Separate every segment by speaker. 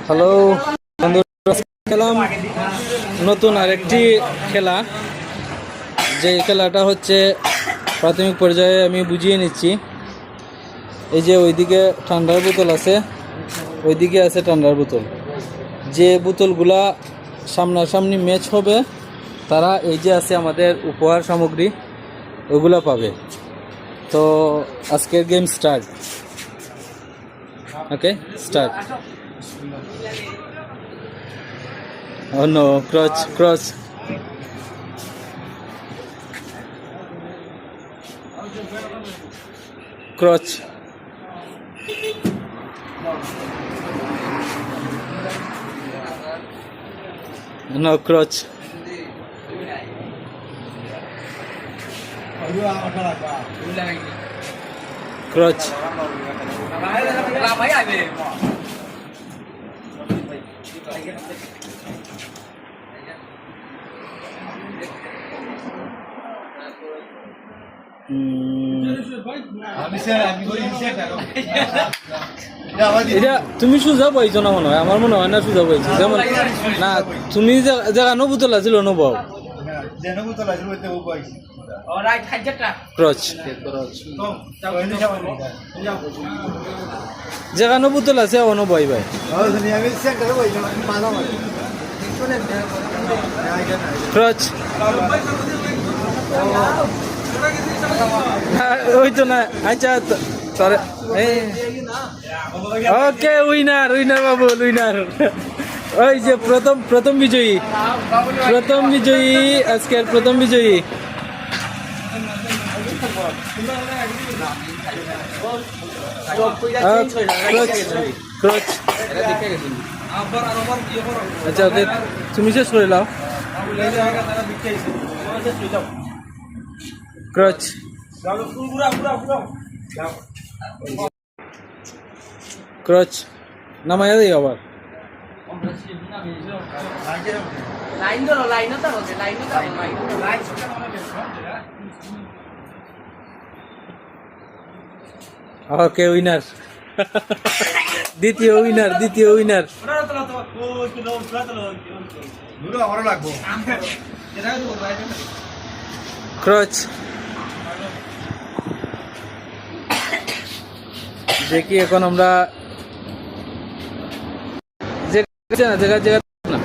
Speaker 1: Hello বন্ধুরা, খেলাম নতুন আরেকটি খেলা। যে খেলাটা হচ্ছে প্রাথমিক পর্যায়ে আমি বুঝিয়ে নিচ্ছি। এই যে ওইদিকে ঠান্ডার বোতল আছে, ওইদিকে আছে ঠান্ডার বোতল। যে বোতলগুলা সামনাসামনি ম্যাচ হবে তারা এই যে আছে আমাদের উপহার সামগ্রী, ওগুলা পাবে। তো আজকের গেম স্টার্ট। ওকে, start. Oh no, cross. No, crotch. Crotch. এটা তুমি সুজা পাইছো না মনে হয়, আমার মনে হয় না সুজা পাইছো। যেমন না, তুমি জায়গা বোতল আছিল অনুভব ক্রচ জায়গা বোতল আছে অনুভব ভাই। ক্রচ ওই তো না। আচ্ছা ওকে, উইনার বাবু, উইনার। ওই যে প্রথম বিজয়ী আজকের প্রথম বিজয়ী। আচ্ছা ওকে, তুমি শেষ করে নাও। ক্রচ ক্রচ নামাইয়া দিই আবার। ওকে, উইনার। দ্বিতীয় উইনার। ক্রচ। দেখি এখন আমরা জায়গা না।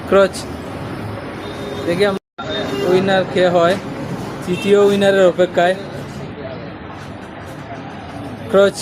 Speaker 1: ক্রচ। দেখি আমরা উইনার কে হয়, তৃতীয় উইনারের অপেক্ষায়। ক্রচ।